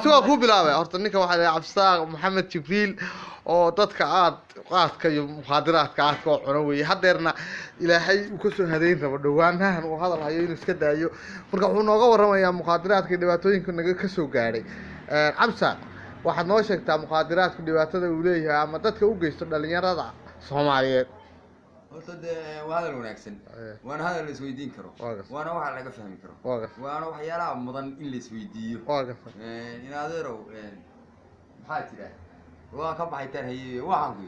سوى كوب لا أرتنيك واحد عبساق محمد جبريل أو ضدك قاد كي مخادرات كعاد كوعنوي حضرنا إلى حي وكسر هذين فبدوانها وهذا الحيين اسكده أيو فرقوا نوقا ورما يا مخادرات كدباتوين كنا كسو قاري عبساق واحد نوشك تاع مخادرات كدباتوين وليه أما ضدك وجيست دلني رضع صوماليات وهذا المناكسن وانا هذا اللي سويدين كرو وانا واحد لقى فهم كرو وانا وحيالا مدن اللي سويديو ان هذا محاتره waa ka baxay هي waxan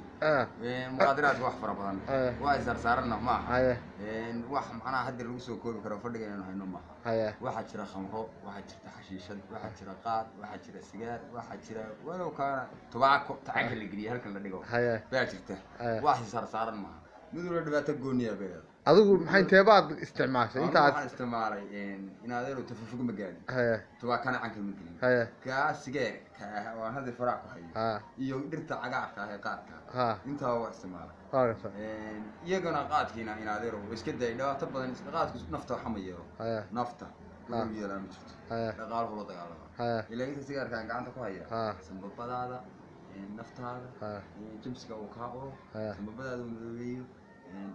muqaadaraad wax fara badan waa isarsaarna ma aha wax macna hadda lagu soo koobi karo fadhiga inaan hayno ma aha waxa jira khamro waxa jirta xashiishad waxa jira qaad waxa jira sigaar waxa jira walow ka tobacco tacanka la geliyo halkan la dhigo baa jirta wax isarsaarna ma aha midna dhibaato gooniya beeyad adigu maxay teebaad isticmaashay inta aad isticmaalay in adeero tafafuq ma gaadin tobacco kana canka ma gelin ka sigaar ka waa hada faraaq ku hayo iyo dhirta cagaarka ah ee qaadka inta waa isticmaalay iyagana qaadkiina in adeero iska day dhawaato badan qaadku nafta waxa ma yeelo nafta uu yeelan jirto dagaal holo dagaalada ilaa inta sigaarka gacanta ku haya sanbabadaada naftaada jimsiga uu ka qoro sanbabadaada uu leeyahay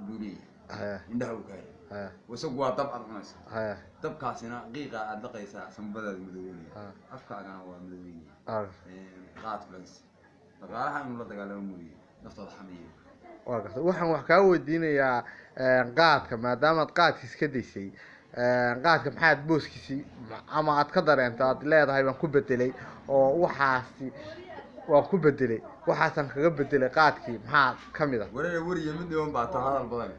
duuliye indhaha uu ka hayo wasaq waa dab adnaysa dabkaasina qiiqa aad laqaysaa sanbabadaada madooweynaya afkaagana waa madooweynaya qaad plus dagaalaha inuu la dagaalamo muuyo naftada xamiyo waxaan wax ka weydiinayaa qaadka maadaama aad qaadkiis ka daysay qaadka maxaad booskiisii ama aad ka dareentay aad leedahay waan ku bedelay oo waxaasi waan ku bedelay waxaasan kaga bedelay qaadkii maxaa kamid ah wariye mid dhiban baa ta hadal badan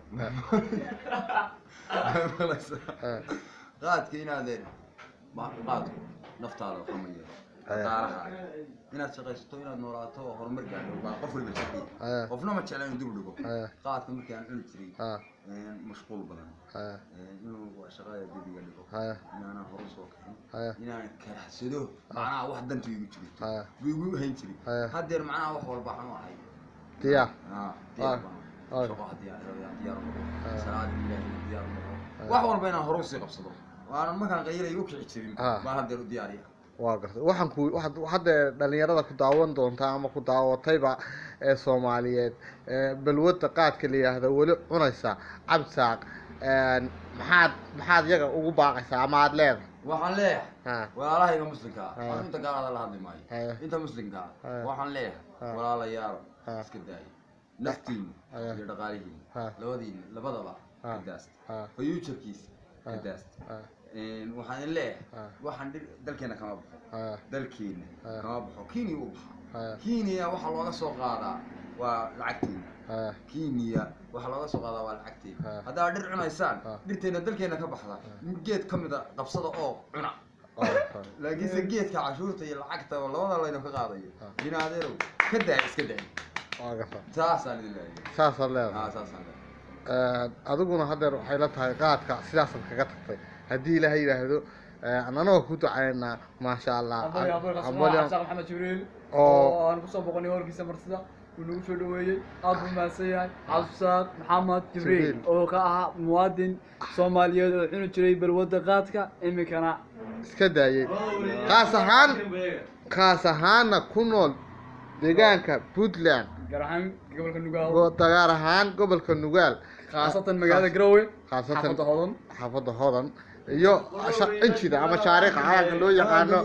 qaadkii inaad qaadku naftaada xamiyo dagaalaha inaad shaqaysato inaad noolaato oo horumar gaadho baa qof walba jecel qofna ma jeclaan inuu dib dhigo qaadka markii aan cuni jiray mashquul badan inuu shaqada dibiga dhigo inaan horu soo kicin inaan karaxsado macnaha wax dantu igu jirto igu hayn jiray hadeer macnaha wax walba aan ahay diya salaad ilaahay diyaar wax walba inaan horu sii qabsado waana markaan qayray igu kici jirin baa hadeer u diyaariya waxaan ku hadda dhalinyarada ku daawan doonta ama ku daawatayba ee Soomaaliyeed balwada qaadka la yiraahdo wali cunaysa cabsaaq maxaad yaga ugu baaqaysaa ama aad leedahay waxaan leeyahay walaalahayga muslimka inta gaalada la hadli maayo inta muslimka waxaan leeyahay walaalayaal iska daay naftiin iyo dhaqaalihiin labadaba kadaast future-kiis kadaast waxaan leeyahay waxaan dalkeena kama baxo dalkeena kama baxo Kenya u baxo Kenya waxa looga soo qaadaa waa lacagtiin Kenya waxa looga soo qaadaa waa lacagtiin hadaa dhir cunaysaan dhirteena dalkeena ka baxda geed kamida qabsada oo cuna laakiin geedka cashuurta iyo lacagta labada layna ka qaadayo inaadeerow ka daa iska daa taasaan leeyahay adiguna hadeer waxay la tahay qaadka sidaas kaga tagtay haddii ilaahay yiraahdo anana ku ducaynaa ma sha Allah محمد جبريل oo aan ku soo boqonay warkiisa marsida uu nagu soo dhaweeyay aad u maasanyahay عبساق محمد جبريل oo ka ah muwaadin Soomaaliyeed oo cuni jiray balwada qaadka imikana iska daayay qaas ahaan ku nool deegaanka Puntland gaar ahaan gobolka Nugaal khaasatan magaalada Garowe xaafada Hodan iyo injida ama shaariqa loo yaqaano